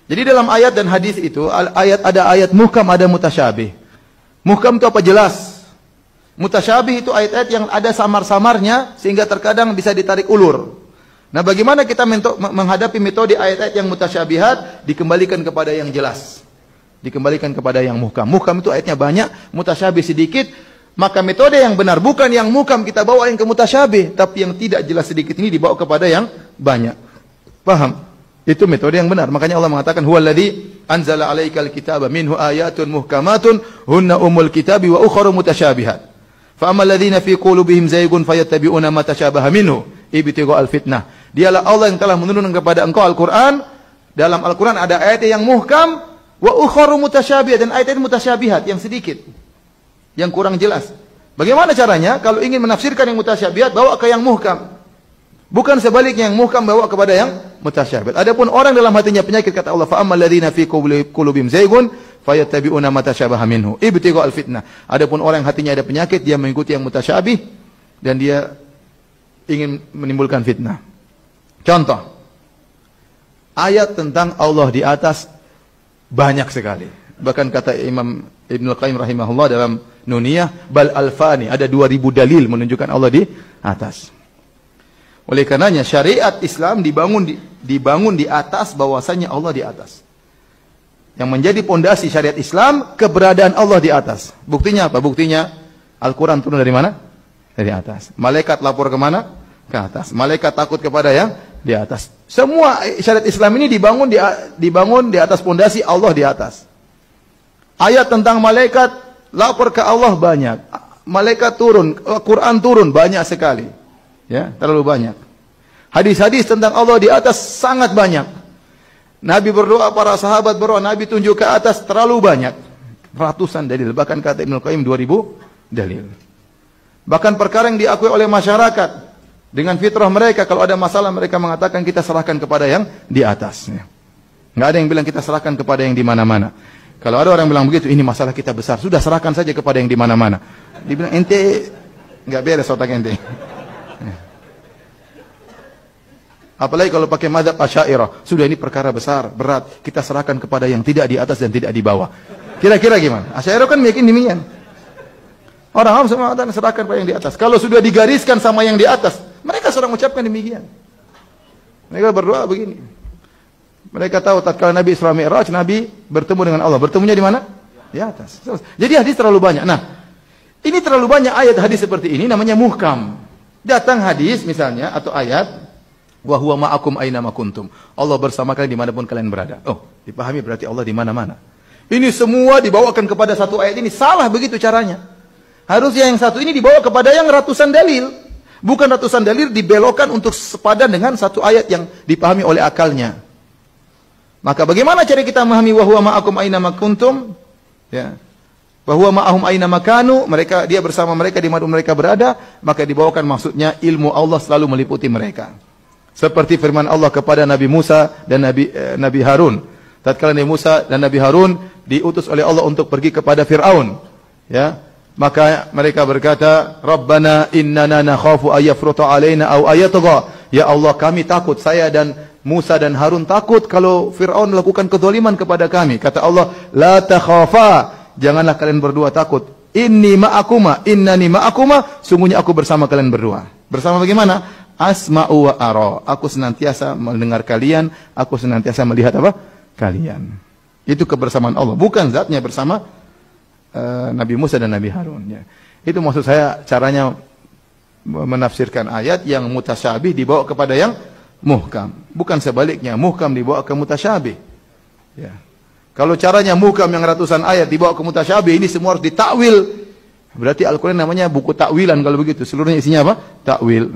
Jadi dalam ayat dan hadis itu, ada ayat muhkam, ada mutasyabih. Muhkam itu apa? Jelas. Mutasyabih itu ayat-ayat yang ada samar-samarnya sehingga terkadang bisa ditarik ulur. Nah, bagaimana kita menghadapi metode ayat-ayat yang mutasyabihat? Dikembalikan kepada yang jelas. Dikembalikan kepada yang muhkam. Muhkam itu ayatnya banyak, mutasyabih sedikit. Maka metode yang benar bukan yang muhkam kita bawa yang ke mutasyabih, tapi yang tidak jelas sedikit ini dibawa kepada yang banyak. Paham? Itu metode yang benar. Makanya Allah mengatakan huwallazi anzala 'alaikal kitaba minhu ayatun muhkamatun hunna umul kitabi wa ukhra mutasyabihat. Fa ammal ladzina fi qulubihim zaygun fayattabi'una ma tasyabaha minhu ibtigha'al fitnah. Dialah Allah yang telah menurunkan kepada engkau Al-Qur'an. Dalam Al-Qur'an ada ayat yang muhkam wa ukhra mutasyabihat, dan ayat mutasyabihat yang sedikit, yang kurang jelas. Bagaimana caranya? Kalau ingin menafsirkan yang mutasyabihat, bawa ke yang muhkam. Bukan sebaliknya, yang muhkam bawa kepada yang mutasyabihat. Adapun orang dalam hatinya penyakit, kata Allah, fa ammal ladzina fi qulubihim zaygun fayattabi'una ma tasyabaha minhu ibtigha'al fitnah. Adapun orang yang hatinya ada penyakit, dia mengikuti yang mutasyabih dan dia ingin menimbulkan fitnah. Contoh, ayat tentang Allah di atas banyak sekali. Bahkan kata Imam Ibnu Qayyim rahimahullah dalam Nuniyah, bal alfani, ada 2000 dalil menunjukkan Allah di atas. Oleh karenanya syariat Islam dibangun di atas bahwasanya Allah di atas. Yang menjadi pondasi syariat Islam keberadaan Allah di atas. Buktinya apa? Buktinya Al-Quran turun dari mana? Dari atas. Malaikat lapor ke mana? Ke atas. Malaikat takut kepada yang di atas. Semua syariat Islam ini dibangun di atas pondasi Allah di atas. Ayat tentang malaikat lapor ke Allah banyak. Malaikat turun, Quran turun banyak sekali. Ya, terlalu banyak. Hadis-hadis tentang Allah di atas sangat banyak. Nabi berdoa, para sahabat berdoa, Nabi tunjuk ke atas, terlalu banyak. Ratusan dalil, bahkan kata Ibnu Qayyim 2000 dalil. Bahkan perkara yang diakui oleh masyarakat dengan fitrah mereka, kalau ada masalah mereka mengatakan kita serahkan kepada yang di atas. Enggak ada yang bilang kita serahkan kepada yang di mana-mana. Kalau ada orang bilang begitu, ini masalah kita besar, sudah serahkan saja kepada yang di mana-mana. Dibilang ente enggak beres otak ente. Apalagi kalau pakai mazhab Asy'ariyah, sudah ini perkara besar, berat, kita serahkan kepada yang tidak di atas dan tidak di bawah. Kira-kira gimana? Asy'ariyah kan meyakini demikian. Orang awam semua mengatakan serahkan pada yang di atas. Kalau sudah digariskan sama yang di atas, mereka sedang mengucapkan demikian. Mereka berdoa begini. Mereka tahu tatkala Nabi Isra Mi'raj, Nabi bertemu dengan Allah. Bertemunya di mana? Di atas. Jadi hadis terlalu banyak. Nah, ini terlalu banyak ayat hadis seperti ini namanya muhkam. Datang hadis misalnya atau ayat, wa huwa ma'akum aina ma kuntum. Allah bersama kalian dimanapun kalian berada. Oh, dipahami berarti Allah di mana-mana. Ini semua dibawakan kepada satu ayat ini. Salah begitu caranya. Harusnya yang satu ini dibawa kepada yang ratusan dalil. Bukan ratusan dalil dibelokkan untuk sepadan dengan satu ayat yang dipahami oleh akalnya. Maka bagaimana cara kita memahami wa huwa ma'akum aina ma kuntum? Ya. Wa huwa ma'ahum aina ma kanu, dia bersama mereka di mana mereka berada, maka dibawakan maksudnya ilmu Allah selalu meliputi mereka. Seperti firman Allah kepada Nabi Musa dan Nabi Harun. Tatkala Nabi Musa dan Nabi Harun diutus oleh Allah untuk pergi kepada Fir'aun, ya, maka mereka berkata, Rabbana innana nakhafu ayyafruta alaina aw ayatgha. Ya Allah, kami takut, saya dan Musa dan Harun takut kalau Fir'aun melakukan kezaliman kepada kami. Kata Allah, la takhafa, janganlah kalian berdua takut. Innani ma'akuma, sungguhnya aku bersama kalian berdua. Bersama bagaimana? Asma'u wa ara. Aku senantiasa mendengar kalian, aku senantiasa melihat apa? Kalian. Itu kebersamaan Allah, bukan zatnya bersama Nabi Musa dan Nabi Harun, ya. Itu maksud saya caranya menafsirkan ayat yang mutasyabih dibawa kepada yang muhkam, bukan sebaliknya, muhkam dibawa ke mutasyabih, ya. Kalau caranya muhkam yang ratusan ayat dibawa ke mutasyabih, ini semua harus ditakwil. Berarti Al-Quran namanya buku takwilan kalau begitu, seluruhnya isinya apa? Takwil.